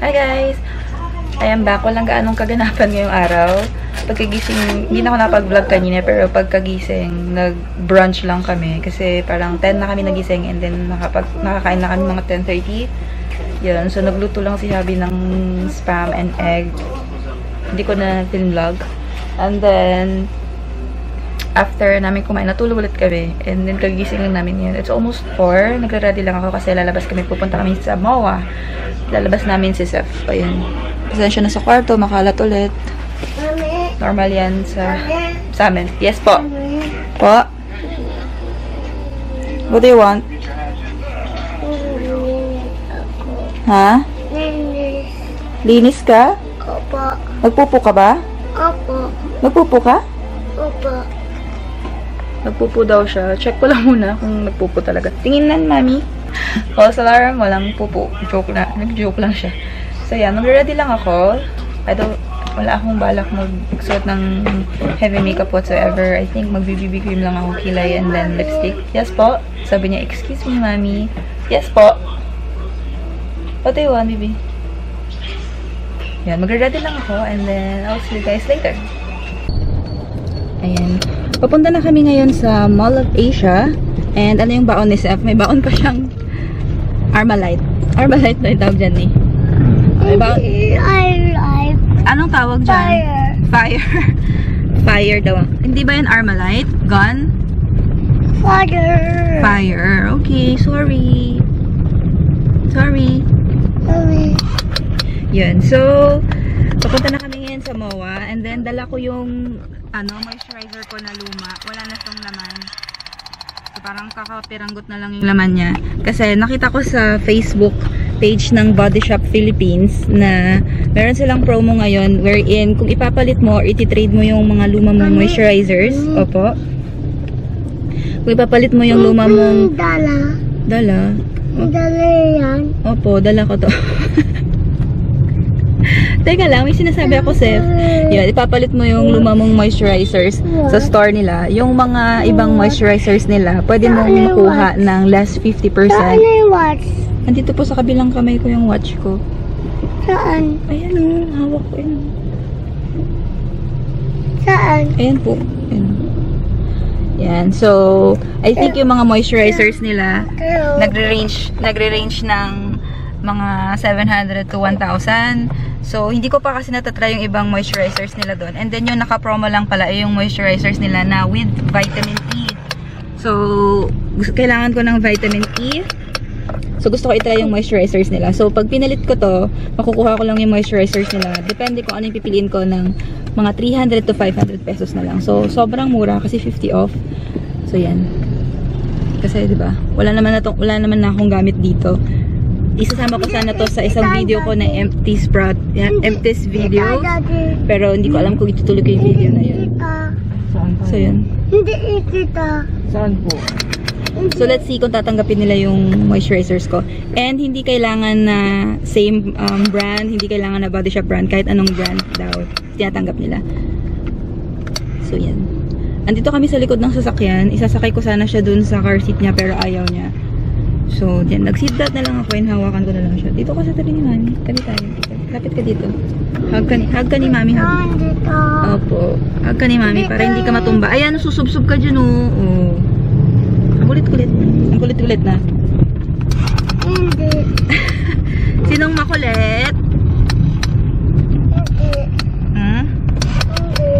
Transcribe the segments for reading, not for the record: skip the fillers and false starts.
Hi guys! I am back. Walang gaanong kaganapan ngayong araw. Pagkagising, hindi na ako nakapag-vlog kanina, pero pagkagising, nag-brunch lang kami. Kasi parang 10 na kami nagising and then nakakain na kami mga 10:30. Yun. So, nagluto lang si Habi ng spam and egg. Hindi ko na film-vlog. And then, after namin kumain, natulog ulit kami. And then, kagising lang namin yun. It's almost 4. Nagre-ready lang ako kasi lalabas kami. Pupunta kami sa MOA. Lalabas namin si Seth. Ayun. Pasensya na sa kwarto. Makalat ulit. Normal yan sa amin. Yes po. Po? What do you want? Ha? Linis ka? Opo. Magpupo ka ba? Opo. Magpupo ka? Opo. Nagpupo daw siya. Check ko lang muna kung nagpupo talaga. Tingin nan, mami. False alarm, walang pupo. Joke na. Nag-joke lang siya. So, yan. Mag-ready lang ako. Wala akong balak magsuot ng heavy makeup whatsoever. I think mag-BB cream lang ako, kilay, and then lipstick. Yes po. Sabi niya, excuse me, mami. Yes po. What do you want, baby? Yan. Mag-ready lang ako, and then I'll see you guys later. Ayan. Papunta na kami ngayon sa Mall of Asia. And ano yung baon ni Seth? May baon pa siyang Armalite. Armalite na yung tawag dyan eh. May baon. Anong tawag dyan? Fire. Fire daw. Hindi ba yun Armalite? Gun? Fire. Fire. Okay, sorry. Sorry. Yun. So, papunta na kami ngayon sa MOA. And then, dala ko yung moisturizer ko na luma. Wala na siyang laman. So, parang kakapiranggot na lang yung laman niya. Kasi nakita ko sa Facebook page ng Body Shop Philippines na meron silang promo ngayon wherein kung ipapalit mo or iti-trade mo yung mga luma mong moisturizers. Opo. Kung ipapalit mo yung luma mong... Dala. Dala? Dala yan. Opo, dala ko to. Teka lang, may sinasabi ako, Seth. Yan, ipapalit mo yung luma mong moisturizers sa store nila. Yung mga ibang moisturizers nila, pwede mong makuha ng less 50%. Saan yung watch? Andito po sa kabilang kamay ko yung watch ko. Saan? Ayan o, hawak ko yun. Saan? Ayan po. Ayan. Yan. So, I think yung mga moisturizers nila, nagre-range ng mga 700 to 1,000. So, hindi ko pa kasi natatry yung ibang moisturizers nila doon. And then, yung naka-promo lang pala ay yung moisturizers nila na with vitamin E. So, kailangan ko ng vitamin E. So, gusto ko i-try yung moisturizers nila. So, pag pinalit ko to, makukuha ko lang yung moisturizers nila. Depende kung ano yung pipiliin ko ng mga 300 to 500 pesos na lang. So, sobrang mura kasi 50 off. So, yan. Kasi, di ba? Wala naman na akong gamit dito. Isasama ko sana to sa isang video ko na empties video. Pero hindi ko alam kung itutuloy ko yung video na yun. So, yun. Hindi kita. Saan po? So, let's see kung tatanggapin nila yung moisturizers ko. And, hindi kailangan na same brand. Hindi kailangan na Body Shop brand. Kahit anong brand daw, tinatanggap nila. So, yan. Andito kami sa likod ng sasakyan. Isasakay ko sana siya dun sa car seat niya, pero ayaw niya. So, yan. Nag-seatbelt na lang ako and hawakan ko na lang siya. Dito ka sa tabi ni Mami. Tabi tayo. Lapit ka dito. Hug ka ni Mami. Hug. Dito. Opo. Hug ka ni Mami para hindi ka matumba. Ayan, susubsob ka dyan, oh. Ang kulit-kulit. Ang kulit-kulit na. Hindi. Sinong makulit? Hindi. Hmm? Hindi.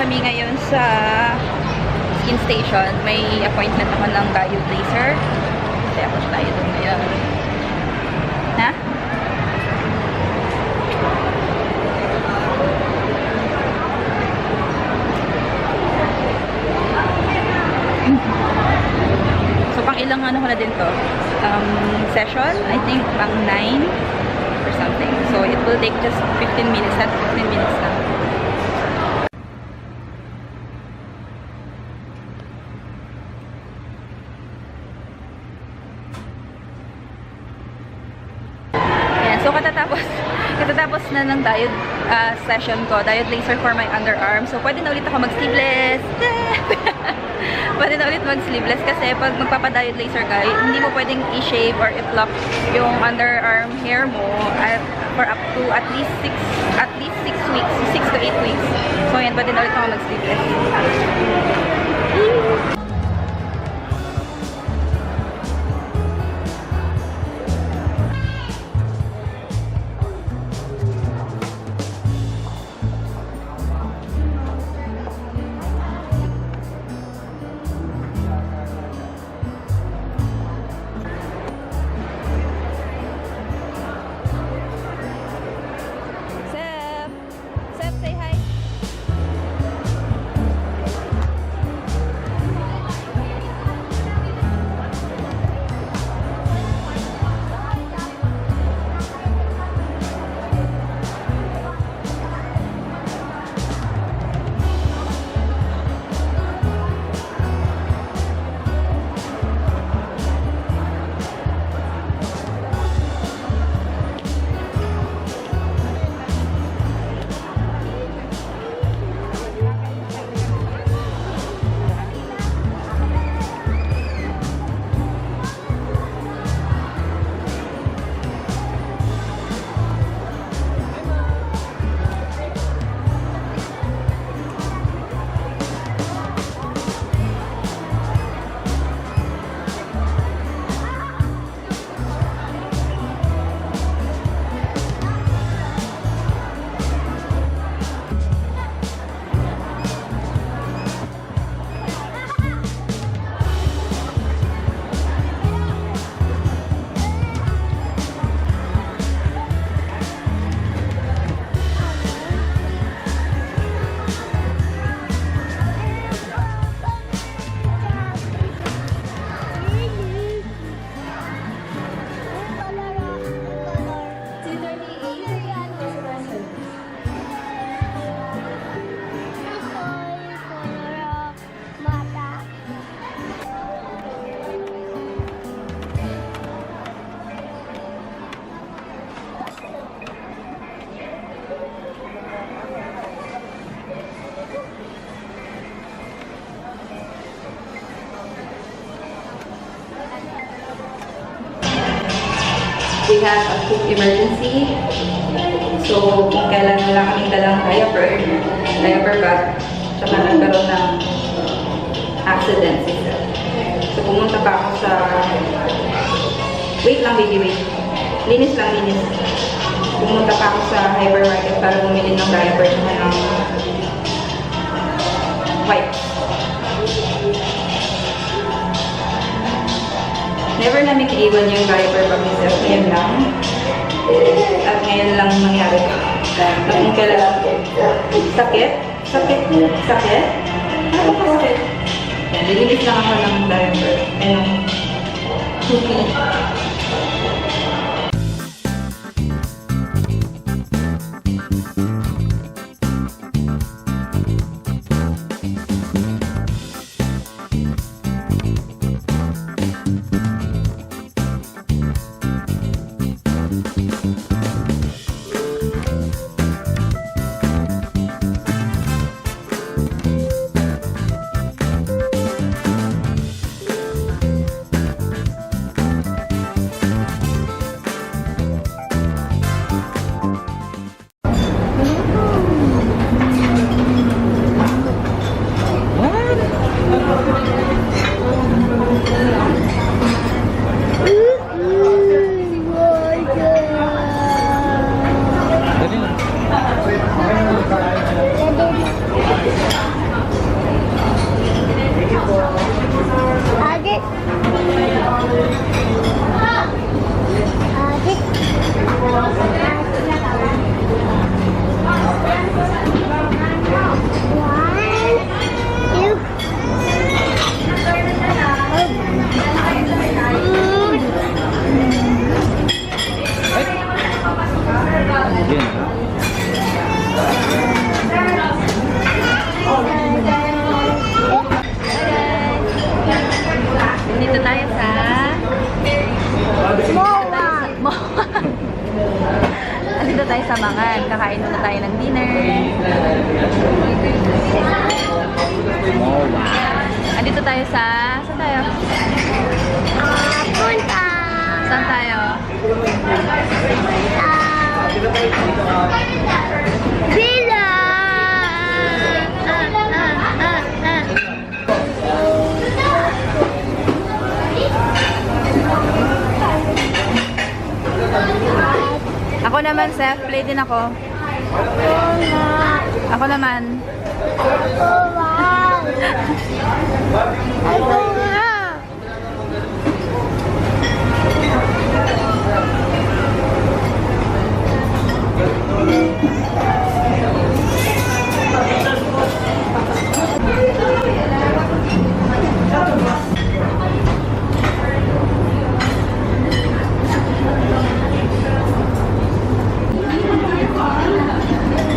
kami ngayon sa skin station. May appointment ako ng diode laser. Kaya ako tayo doon ngayon. Ha? So, pang ilang ano ko na din to? Session? I think pang 9 or something. So, it will take just 15 minutes. That's 15 minutes lang. Ayan. So, katatapos na ng diode session ko. Diode laser for my underarm. So, pwede na ulit ako mag-sleeveless. Pwede na ulit mag-sleeveless kasi pag magpapa-diode laser ka, hindi mo pwedeng i-shave or i-pluck yung underarm hair mo for up to at least 6 weeks, 6 to 8 weeks. So, yan, pwede na ulit ako mag-sleeveless. Sep, say hi. We have a quick emergency. So, kailangan lang kaming dalang diaper bag, tsaka nagkaroon ng accident. So, pumunta pa ako sa... Wait lang, baby, wait. Linis. Pumunta pa ako sa hypermarket para bumili ng diaper tsaka ng wipes. Never namin naiwan yung diaper bag ni Seth. Ngayon lang. At ngayon lang nangyari ko. Kung kailan. Sakit? Ano ba sakit? Yan, lilinis lang ako ng diaper. Ayun. tayo sa Mangan. Kakain muna tayo ng dinner. Andito tayo sa... Saan tayo? Punta. Saan tayo? Villa. Ako naman, Seth. Play din ako. Ako naman.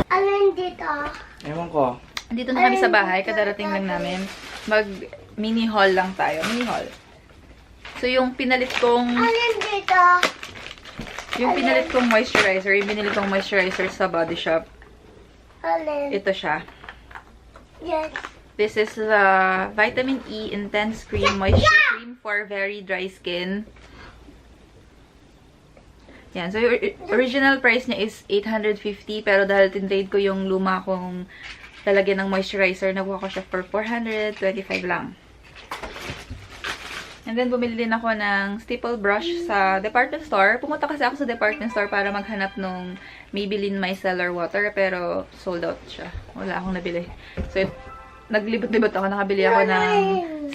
Alin dito? Ewan ko. Dito na kami sa bahay. Kadarating lang namin. Mag-mini haul lang tayo. Mini haul. So, yung pinalit kong... Alin dito? Yung pinalit kong moisturizer, yung binili kong moisturizer sa Body Shop, Alin? ito siya. Yes. This is the Vitamin E Intense Cream Moisture Cream for very dry skin. Yan. So, yung original price niya is 850, pero dahil tinrade ko yung luma kong lalagyan ng moisturizer, nakuha ko siya for 425 lang. And then, bumili din ako ng stipple brush sa department store. Pumunta kasi ako sa department store para maghanap nung Maybelline Micellar Water, pero sold out siya. Wala akong nabili. So, naglibot-libot ako. Nakabili ako ng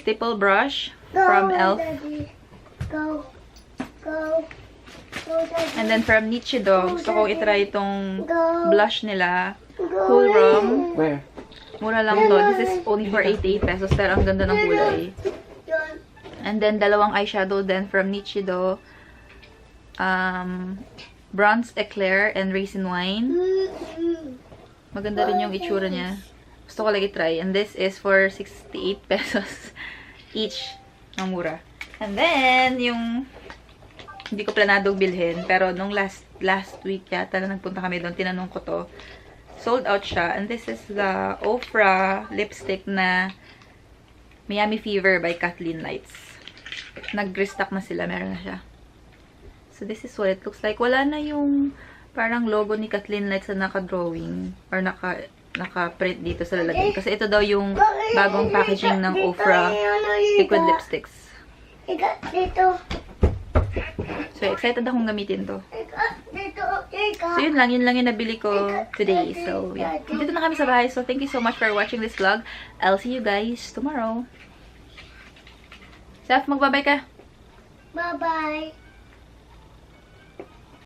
stipple brush from Go, e.l.f. Daddy. Go. Go. Go, Daddy. And then, from Nichido, gusto kong itry itong Go. blush nila. Go. Cool Rom. Where? Mura lang to. This is only for 88 pesos, pero ang ganda ng kulay. Yun. And then, dalawang eyeshadow din from Nichido. Bronze Eclair and Raisin Wine. Maganda rin yung itsura niya. Gusto ko lagi try. And this is for 68 pesos each. Ang mura. And then, yung hindi ko planadong bilhin. Pero nung last week yata na nagpunta kami doon, tinanong ko to. Sold out siya. And this is the Ofra lipstick na Miami Fever by Kathleen Lights. Nag-restock na sila. Meron na siya. So, this is what it looks like. Wala na yung parang logo ni Kathleen Lights na naka-drawing or naka-print dito sa lalagyan. Kasi ito daw yung bagong packaging ng Ofra liquid lipsticks. Ika, dito. So, excited akong gamitin to. Ika, dito. Ika. So, yun lang yung nabili ko today. So, yeah. Dito na kami sa bahay. So, thank you so much for watching this vlog. I'll see you guys tomorrow. Seth, magbabay ka. Bye-bye.